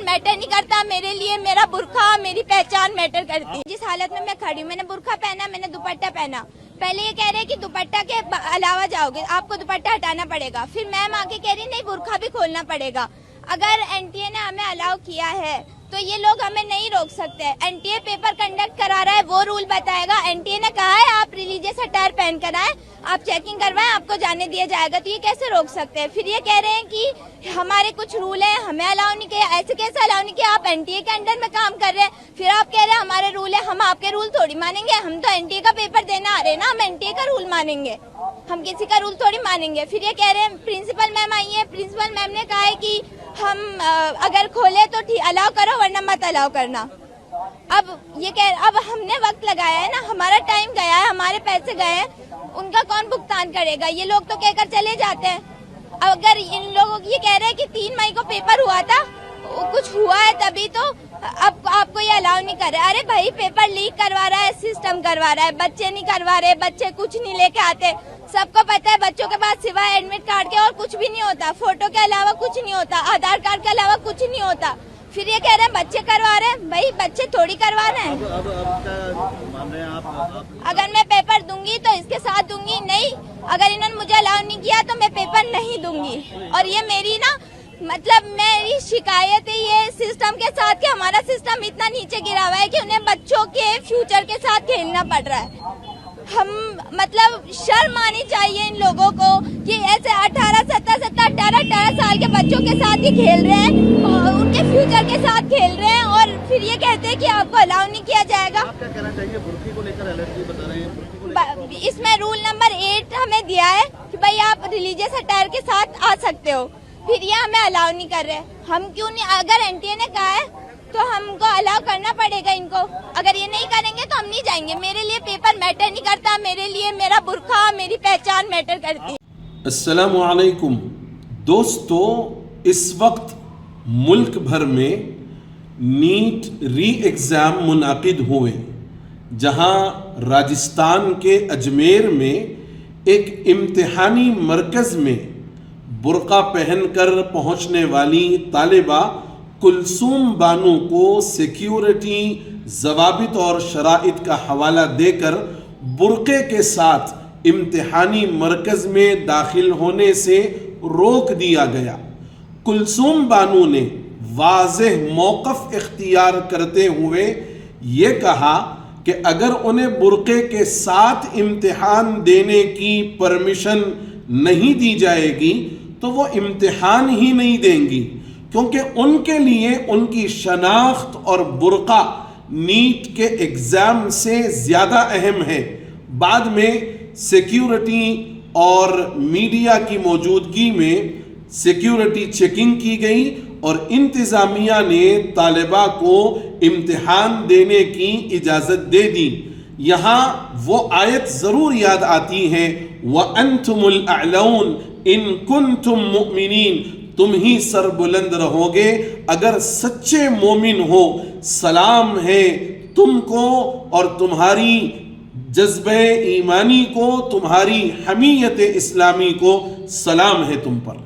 Matter नहीं करता, मेरे लिए मेरा बुर्का मेरी पहचान मैटर करती है। जिस हालत में मैं खड़ी हूँ, मैंने बुर्का पहना, मैंने दुपट्टा पहना। पहले ये कह रहे हैं कि दुपट्टा के अलावा जाओगे, आपको दुपट्टा हटाना पड़ेगा। फिर मैम आके कह रही नहीं, बुर्का भी खोलना पड़ेगा। अगर एनटीए ने हमें अलाउ किया है तो ये लोग हमें नहीं रोक सकते। एनटीए पेपर कंडक्ट करा रहा है, वो रूल बताएगा। एनटीए ने कहा है आप रिलीजियस अटायर पहन कर आए, आप चेकिंग करवाएं, आपको जाने दिया जाएगा। तो ये कैसे रोक सकते हैं? फिर ये कह रहे हैं कि हमारे कुछ रूल है, हमें अलाउ नहीं किया। ऐसे कैसे अलाउ नहीं किया? आप एनटीए के अंडर में काम कर रहे हैं, फिर आप कह रहे हैं हमारे रूल है। हम आपके रूल थोड़ी मानेंगे, हम तो एनटीए का पेपर देने आ रहे हैं ना, हम एनटीए का रूल मानेंगे, हम किसी का रूल थोड़ी मानेंगे। फिर ये कह रहे हैं प्रिंसिपल मैम आई है, प्रिंसिपल मैम ने कहा है कि हम अगर खोले तो ठीक अलाउ करो, वरना मत अलाउ करना। अब हमने वक्त लगाया है ना, हमारा टाइम गया है, हमारे पैसे गए हैं, उनका कौन भुगतान करेगा? ये लोग तो कहकर चले जाते हैं। अगर इन लोगों ये कह रहे हैं कि 3 मई को पेपर हुआ था, कुछ हुआ है तभी तो अब आपको ये अलाउ नहीं कर रहे। अरे भाई पेपर लीक करवा रहा है, सिस्टम करवा रहा है, बच्चे नहीं करवा रहे, बच्चे कुछ नहीं लेके आते। सबको पता है बच्चों के पास सिवाय एडमिट कार्ड के और कुछ भी नहीं होता, फोटो के अलावा कुछ नहीं होता, आधार कार्ड के अलावा कुछ नहीं होता। फिर ये कह रहे हैं बच्चे करवा रहे हैं, भाई बच्चे थोड़ी करवा रहे हैं। अगर मैं पेपर दूंगी तो इसके साथ दूंगी, नहीं अगर इन्होंने मुझे अलाउ नहीं किया तो मैं पेपर नहीं दूंगी। और ये मेरी ना मतलब मेरी शिकायत है ये सिस्टम के साथ कि हमारा सिस्टम इतना नीचे गिरा हुआ है कि उन्हें बच्चों के फ्यूचर के साथ खेलना पड़ रहा है। हम मतलब शर्म आनी चाहिए इन लोगों को कि ऐसे 18 साल के बच्चों के साथ ही खेल रहे हैं और उनके फ्यूचर के साथ खेल रहे हैं, और फिर ये कहते हैं कि आपको अलाउ नहीं किया जाएगा। आप क्या कहना चाहिए? बुर्की को लेकर एलर्जी बता रहे हैं। इसमें रूल नंबर 8 हमें दिया है कि भाई आप रिलीजियस अटायर के साथ आ सकते हो, फिर ये हमें अलाउ नहीं कर रहे। हम क्यों नहीं? अगर एनटीए ने कहा है तो हमको अलाउ करना पड़ेगा इनको। अगर ये नहीं करेंगे तो हम नहीं जाएंगे। मेरे लिए पेपर मैटर नहीं करता, मेरे लिए मेरा बुर्का मेरी पहचान मैटर करती है। अस्सलामु अलैकुम दोस्तों, इस वक्त मुल्क भर में नीट री एग्ज़ाम मुनाकिद हुए, जहां राजस्थान के अजमेर में एक इम्तिहानी मरकज़ में बुर्का पहनकर पहुंचने वाली तालिबा कुलसूम बानो को सिक्योरिटी ज़वाबित और शराइत का हवाला देकर बुर्के के साथ इम्तिहानी मरकज़ में दाखिल होने से रोक दिया गया। कुलसूम बानो ने वाज़ेह मौक़िफ़ इख्तियार करते हुए ये कहा कि अगर उन्हें बुर्के के साथ इम्तिहान देने की परमिशन नहीं दी जाएगी तो वो इम्तिहान ही नहीं देंगी, क्योंकि उनके लिए उनकी शनाख्त और बुर्का नीट के एग्ज़ाम से ज़्यादा अहम है। बाद में सिक्योरिटी और मीडिया की मौजूदगी में सिक्योरिटी चेकिंग की गई और इंतज़ामिया ने तालिबा को इम्तिहान देने की इजाज़त दे दी। यहाँ वो आयत ज़रूर याद आती है, व अंतुमुल अअलौन इन कुंतुम मुमिनीन, तुम ही सर बुलंद रहोगे अगर सच्चे मोमिन हो। सलाम है तुमको और तुम्हारी जज्बे ईमानी को, तुम्हारी हमीयत इस्लामी को सलाम है तुम पर।